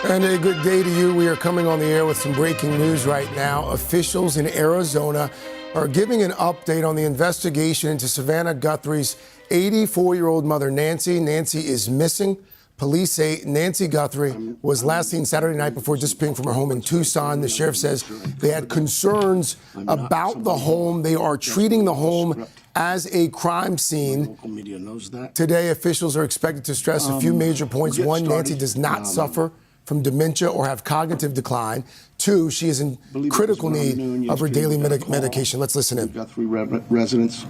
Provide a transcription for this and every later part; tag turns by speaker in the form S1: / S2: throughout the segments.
S1: And a good day to you. We are coming on the air with some breaking news right now. Officials in Arizona are giving an update on the investigation into Savannah Guthrie's 84-year-old mother, Nancy. Nancy is missing. Police say Nancy Guthrie was last seen Saturday night before disappearing from her home in Tucson. The sheriff says they had concerns about the home. They are treating the home as a crime scene. Today, officials are expected to stress a few major points. One, Nancy does not suffer from dementia or have cognitive decline. Two, she is in critical need of her daily medication. Let's listen in.
S2: Guthrie residents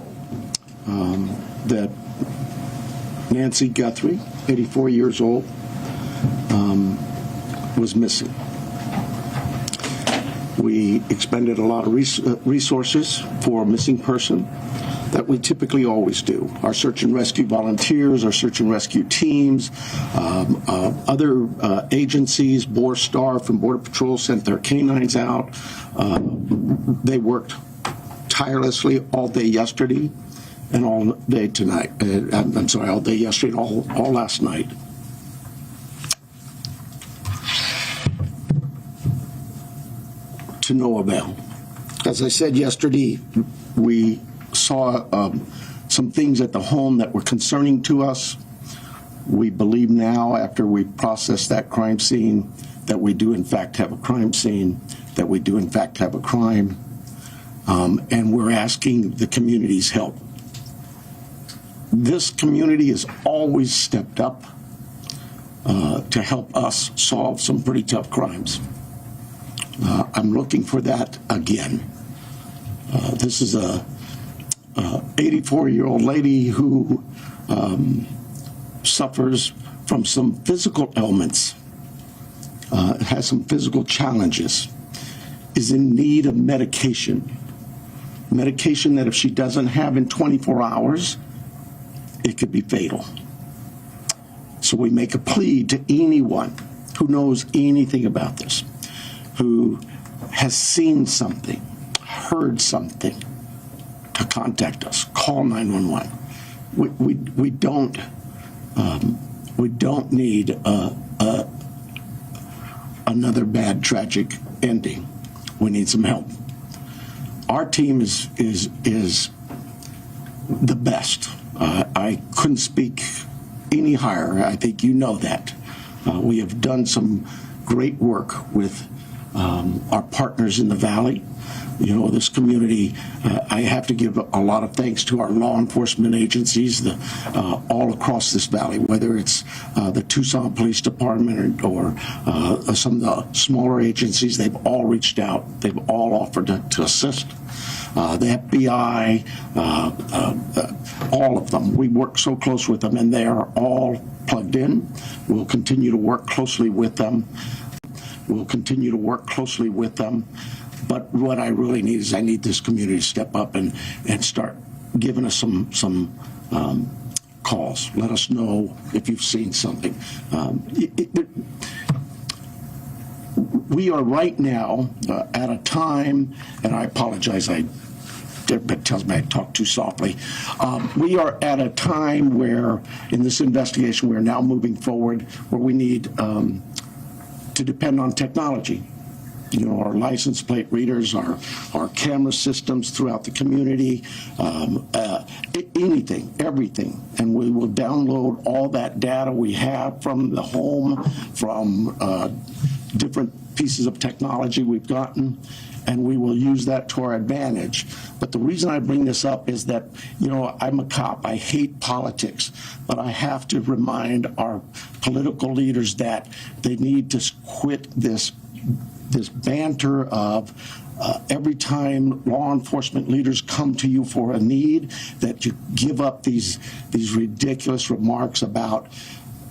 S2: that Nancy Guthrie, 84 years old, was missing. We expended a lot of resources for a missing person that we typically always do. Our search and rescue volunteers, our search and rescue teams, other agencies, Star from Border Patrol sent their canines out. They worked tirelessly all day yesterday and all day tonight. All day yesterday and all last night. To no avail. As I said yesterday, we saw some things at the home that were concerning to us. We believe now, after we processed that crime scene, that we do in fact have a crime scene, that we do in fact have a crime, and we're asking the community's help. This community has always stepped up to help us solve some pretty tough crimes. I'm looking for that again. This is a 84-year-old lady who suffers from some physical ailments, has some physical challenges, is in need of medication that if she doesn't have in 24 hours, it could be fatal. So we make a plea to anyone who knows anything about this, who has seen something, heard something, to contact us. Call 911. We don't need another bad tragic ending. We need some help. Our team is the best. I couldn't speak any higher. I think you know that. We have done some great work with our partners in the Valley. You know, this community, I have to give a lot of thanks to our law enforcement agencies all across this valley, whether it's the Tucson Police Department or some of the smaller agencies. They've all reached out. They've all offered to assist. The FBI, all of them. We work so close with them, and they are all plugged in. We'll continue to work closely with them. But what I really need is I need this community to step up and start giving us some calls. Let us know if you've seen something. We are right now at a time, and I apologize, everybody tells me I talk too softly. We are at a time where, in this investigation, we're now moving forward where we need to depend on technology. You know, our license plate readers, our camera systems throughout the community, anything, everything. And we will download all that data we have from the home, from different pieces of technology we've gotten, and we will use that to our advantage. But the reason I bring this up is that, you know, I'm a cop. I hate politics, but I have to remind our political leaders that they need to quit this banter of every time law enforcement leaders come to you for a need, that you give up these ridiculous remarks about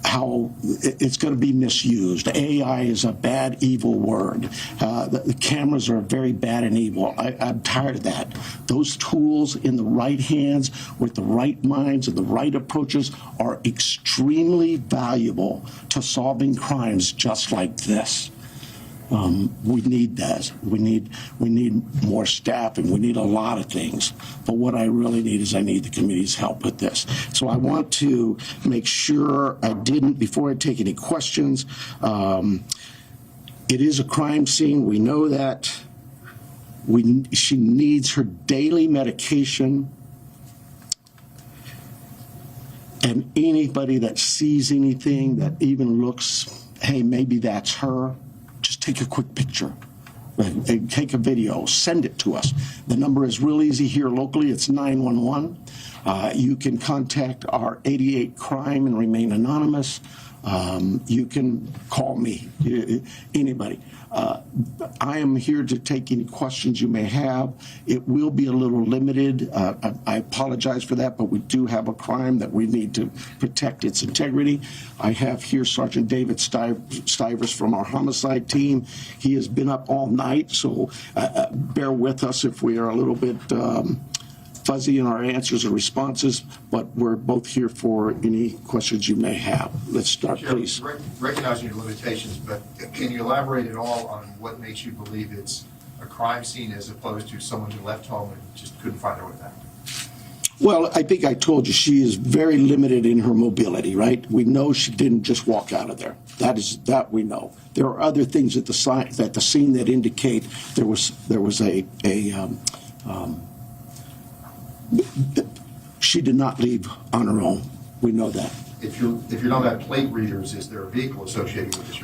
S2: how it's going to be misused. AI is a bad, evil word. The cameras are very bad and evil. I'm tired of that. Those tools in the right hands, with the right minds and the right approaches, are extremely valuable to solving crimes just like this. We need that. We need more staffing. We need a lot of things. But what I really need is I need the committee's help with this. So I want to make sure before I take any questions, it is a crime scene. We know that. She needs her daily medication. And anybody that sees anything that even looks, hey, maybe that's her, just take a quick picture. And take a video, send it to us. The number is real easy here locally. It's 911. You can contact our 88 Crime and remain anonymous. You can call me, anybody. I am here to take any questions you may have. It will be a little limited. I apologize for that, but we do have a crime that we need to protect its integrity. I have here Sergeant David Stivers from our homicide team. He has been up all night, so bear with us if we are a little bit fuzzy in our answers or responses, but we're both here for any questions you may have. Let's start, please.
S3: Recognizing your limitations, but can you elaborate at all on what makes you believe it's a crime scene as opposed to someone who left home and just couldn't find their way back?
S2: Well, I think I told you she is very limited in her mobility, right? We know she didn't just walk out of there. That we know. There are other things at the scene that indicate there was she did not leave on her own. We know that.
S3: If you don't have plate readers, is there a vehicle associated with this?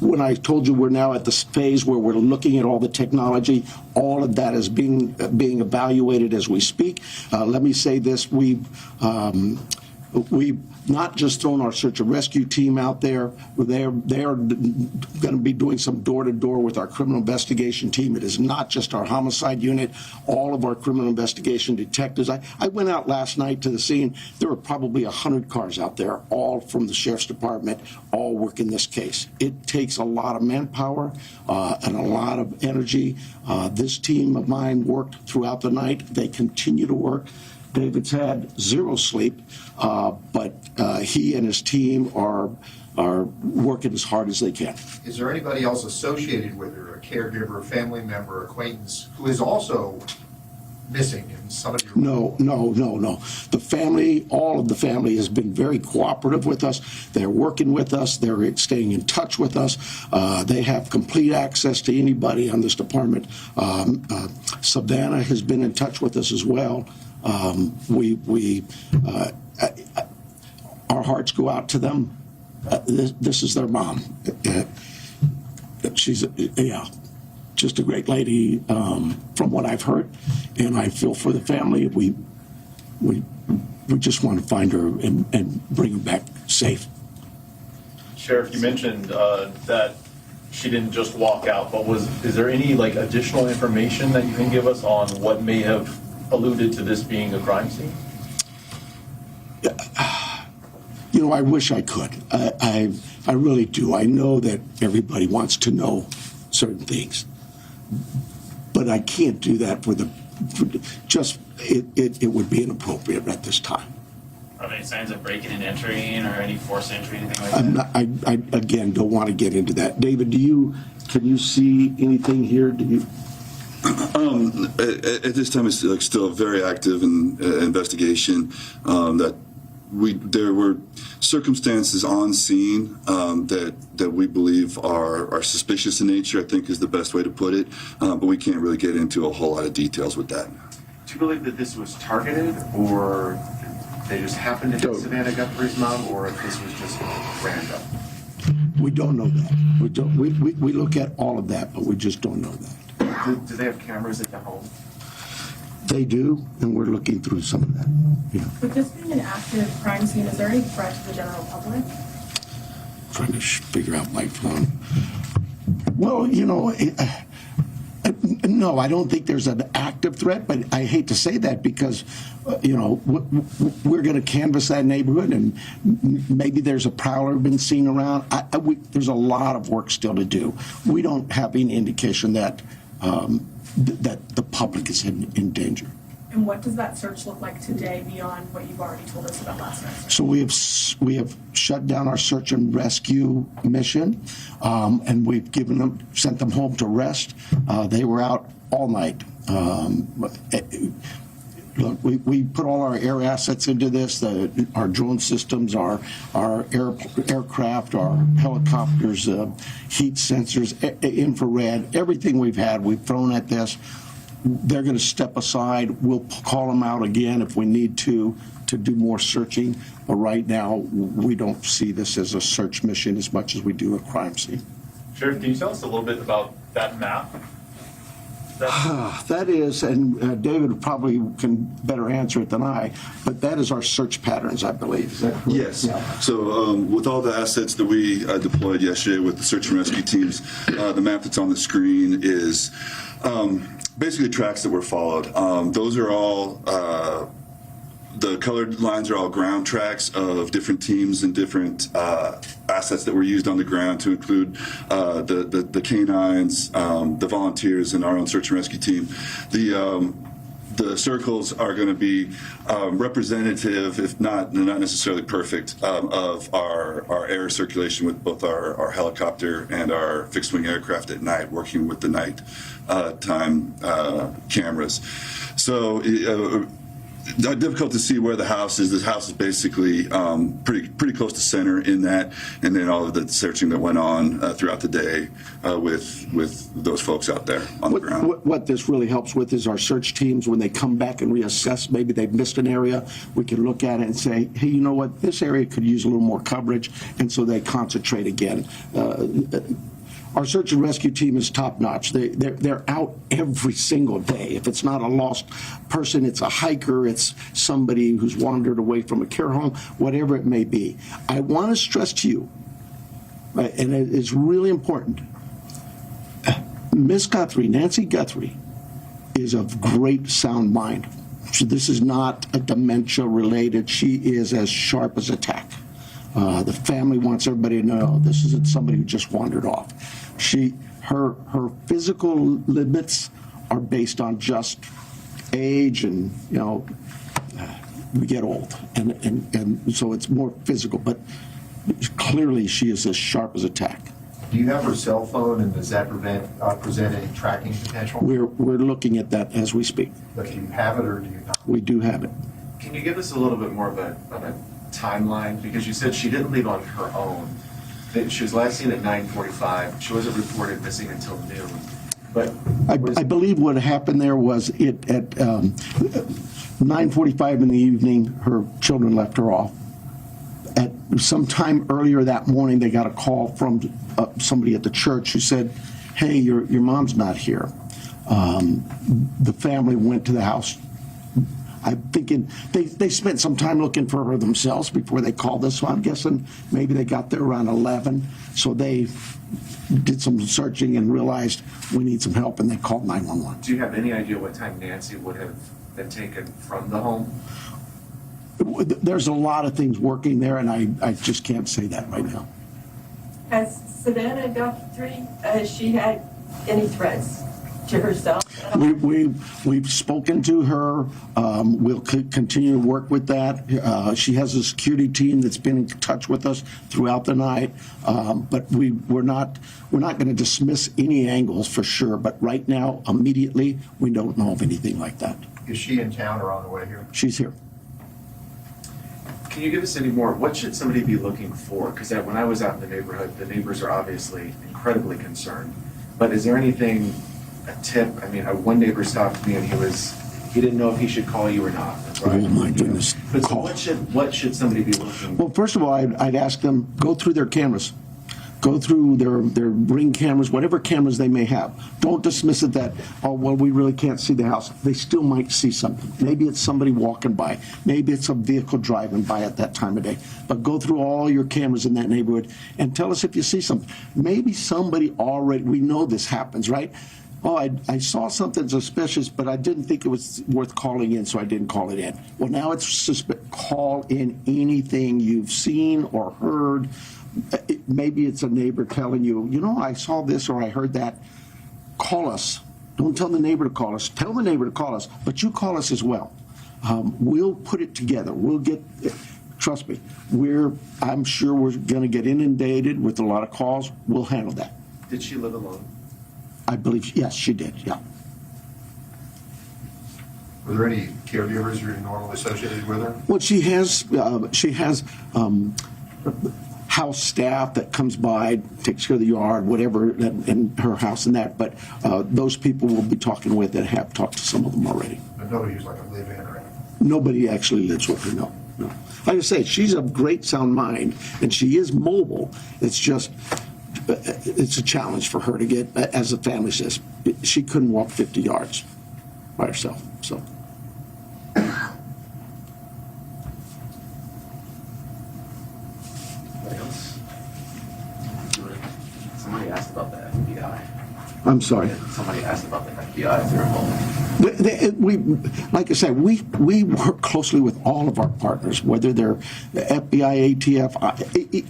S2: When I told you we're now at the phase where we're looking at all the technology, all of that is being evaluated as we speak. Let me say this: we've not just thrown our search and rescue team out there. They are going to be doing some door-to-door with our criminal investigation team. It is not just our homicide unit. All of our criminal investigation detectives. I went out last night to the scene. There were probably 100 cars out there, all from the sheriff's department, all working this case. It takes a lot of manpower and a lot of energy. This team of mine worked throughout the night. They continue to work. David's had zero sleep, but he and his team are working as hard as they can. Is there anybody else associated with her, a caregiver, a family member, acquaintance, who is also missing in some of your... No. The family, all of the family has been very cooperative with us. They're working with us. They're staying in touch with us. They have complete access to anybody on this department. Savannah has been in touch with us as well. Our hearts go out to them. This is their mom. She's just a great lady, from what I've heard, and I feel for the family. We just want to find her and bring her back safe.
S4: Sheriff, you mentioned that she didn't just walk out, but is there any additional information that you can give us on what may have alluded to this being a crime scene?
S2: I wish I could. I really do. I know that everybody wants to know certain things, but I can't do that it would be inappropriate at this time.
S5: Are there any signs of breaking and entering or any forced entry, anything like that?
S2: I again don't want to get into that. David, can you see anything here? Do you?
S6: At this time, it's still a very active investigation. There were circumstances on scene that we believe are suspicious in nature, I think is the best way to put it, but we can't really get into a whole lot of details with that.
S7: Do you believe that this was targeted, or they just happened to hit Savannah Guthrie's mom, or if this was just random?
S2: We don't know that. We look at all of that, but we just don't know that.
S7: Do they have cameras at the home?
S2: They do, and we're looking through some of that. Yeah.
S8: With this being an active crime scene, is there any threat to the general public?
S2: Trying to figure out my phone. Well, no, I don't think there's an active threat, but I hate to say that because, we're going to canvass that neighborhood, and maybe there's a prowler been seen around. There's a lot of work still to do. We don't have any indication that that the public is in danger.
S8: And what does that search look like today beyond what you've already told us about last night?
S2: So we have shut down our search and rescue mission, and we've sent them home to rest. They were out all night. Look, we put all our air assets into this, our drone systems, our aircraft, our helicopters, heat sensors, infrared, everything we've had, we've thrown at this. They're going to step aside. We'll call them out again if we need to do more searching. But right now, we don't see this as a search mission as much as we do a crime scene.
S4: Sheriff, can you tell us a little bit about that map?
S2: That is, and David probably can better answer it than I, but that is our search patterns, I believe. Is that correct?
S6: Yes.
S2: Yeah.
S6: So with all the assets that we deployed yesterday with the search and rescue teams, the map that's on the screen is basically tracks that were followed. Those are all, the colored lines are all ground tracks of different teams and different assets that were used on the ground, to include the canines, the volunteers, and our own search and rescue team. The circles are going to be representative, if not necessarily perfect, of our air circulation with both our helicopter and our fixed-wing aircraft at night, working with the night time cameras. So difficult to see where the house is. This house is basically pretty close to center in that, and then all of the searching that went on throughout the day with those folks out there on the ground.
S2: What this really helps with is our search teams, when they come back and reassess, maybe they've missed an area, we can look at it and say, hey, you know what, this area could use a little more coverage, and so they concentrate again. Our search and rescue team is top-notch. They're out every single day. If it's not a lost person, it's a hiker, it's somebody who's wandered away from a care home, whatever it may be. I want to stress to you, and it is really important, Miss Guthrie, Nancy Guthrie, is of great sound mind. This is not a dementia-related. She is as sharp as a tack. The family wants everybody to know this isn't somebody who just wandered off. Her physical limits are based on just age, and we get old, and so it's more physical. But clearly, she is as sharp as a tack.
S3: Do you have her cell phone, and does that present any tracking potential?
S2: We're looking at that as we speak.
S3: But do you have it or do you not?
S2: We do have it.
S7: Can you give us a little bit more of a timeline? Because you said she didn't leave on her own. That she was last seen at 9:45. She wasn't reported missing until noon. But
S2: I believe what happened there was at 9:45 in the evening, her children left her off. At some time earlier that morning, they got a call from somebody at the church who said, hey, your mom's not here. The family went to the house. I'm thinking they spent some time looking for her themselves before they called us, so I'm guessing maybe they got there around 11. So they did some searching and realized we need some help, and they called 911.
S7: do you have any idea what time Nancy would have been taken from the home?
S2: There's a lot of things working there, and I just can't say that right now.
S9: Has Savannah Guthrie, has she had any threats to herself?
S2: We've spoken to her. We'll continue to work with that. She has a security team that's been in touch with us throughout the night. But we're not going to dismiss any angles for sure. But right now, immediately, we don't know of anything like that.
S3: Is she in town or on the way here?
S2: She's here.
S7: Can you give us any more? What should somebody be looking for? Because when I was out in the neighborhood, the neighbors are obviously incredibly concerned. But is there anything, a tip? I mean, one neighbor stopped me and he didn't know if he should call you or not. Right?
S2: Oh my goodness.
S7: But so what should somebody be looking for?
S2: Well, first of all, I'd ask them, go through their cameras. Go through their Ring cameras, whatever cameras they may have. Don't dismiss it that, oh, well, we really can't see the house. They still might see something. Maybe it's somebody walking by. Maybe it's a vehicle driving by at that time of day. But go through all your cameras in that neighborhood and tell us if you see something. Maybe somebody already, we know this happens, right? Oh, I saw something suspicious, but I didn't think it was worth calling in, so I didn't call it in. Well, now it's call in anything you've seen or heard. Maybe it's a neighbor telling you, I saw this or I heard that. Call us Don't tell the neighbor to call us. Tell the neighbor to call us, but you call us as well. We'll put it together. We'll get, trust me, I'm sure we're going to get inundated with a lot of calls. We'll handle that.
S7: Did she live alone?
S2: I believe, yes, she did, yeah.
S3: Were there any caregivers who are normally associated with her?
S2: Well, she has house staff that comes by, takes care of the yard, whatever, in her house and that, but those people we'll be talking with and have talked to some of them already.
S3: But nobody who's like a live-in or anything?
S2: Nobody actually lives with her, no. Like I say, she's of great sound mind, and she is mobile. It's just, it's a challenge for her to get, as the family says, she couldn't walk 50 yards by herself, so.
S5: Somebody asked about the FBI.
S2: I'm sorry.
S5: Somebody asked about the FBI. If they're involved.
S2: We, like I said, we work closely with all of our partners, whether they're the FBI, ATF,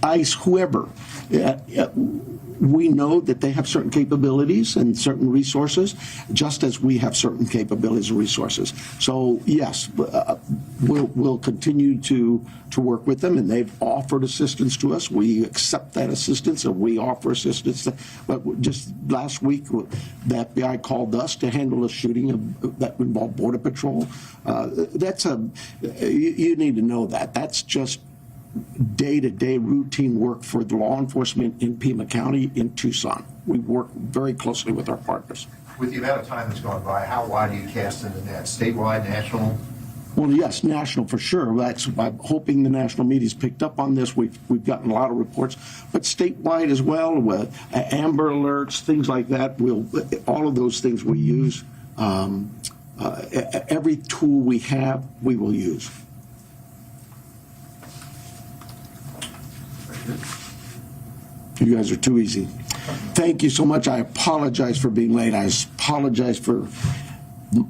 S2: ICE, whoever. We know that they have certain capabilities and certain resources, just as we have certain capabilities and resources. So yes, we'll continue to work with them, and they've offered assistance to us. We accept that assistance, and we offer assistance. But just last week, the FBI called us to handle a shooting that involved Border Patrol. You need to know that. That's just day-to-day routine work for the law enforcement in Pima County in Tucson. We work very closely with our partners.
S3: With the amount of time that's gone by, how wide do you cast in the net? Statewide, national?
S2: Well, yes, national for sure. I'm hoping the national media's picked up on this. We've gotten a lot of reports, but statewide as well, with Amber Alerts, things like that. All of those things we use. Every tool we have, we will use. You guys are too easy. Thank you so much. I apologize for being late. I apologize for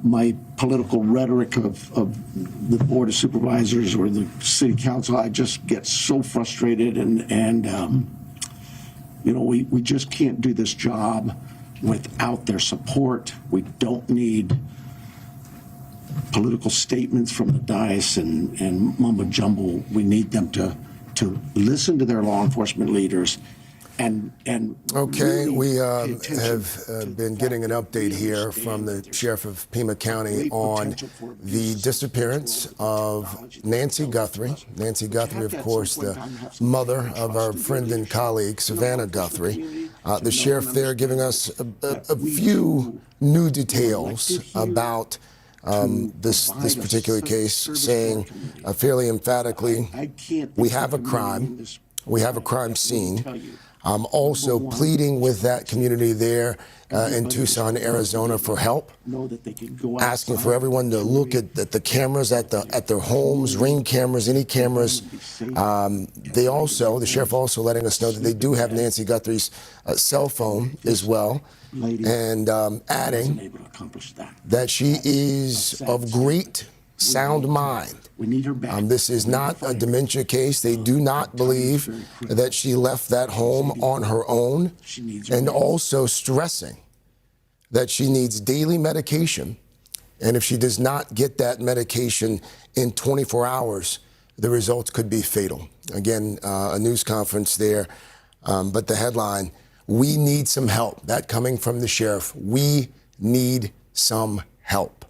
S2: my political rhetoric of the Board of Supervisors or the City Council. I just get so frustrated, and you know, we just can't do this job without their support. We don't need political statements from the dais and mumbo jumbo. We need them to listen to their law enforcement leaders and
S1: okay,
S2: really
S1: we
S2: pay attention
S1: have been getting an update here from the Sheriff of Pima County on the disappearance of Nancy Guthrie. Nancy Guthrie, of course, the mother of our friend and colleague, Savannah Guthrie. The sheriff there giving us a few new details about this particular case, saying fairly emphatically, we have a crime scene. Also pleading with that community there in Tucson, Arizona for help, asking for everyone to look at the cameras at their homes, Ring cameras, any cameras. The sheriff also letting us know that they do have Nancy Guthrie's cell phone as well, and adding that she is of great sound mind.
S2: We need her back.
S1: This is not a dementia case. They do not believe that she left that home on her own, and also stressing that she needs daily medication, and if she does not get that medication in 24 hours, the results could be fatal. Again, a news conference there, but the headline, we need some help. That coming from the sheriff, we need some help.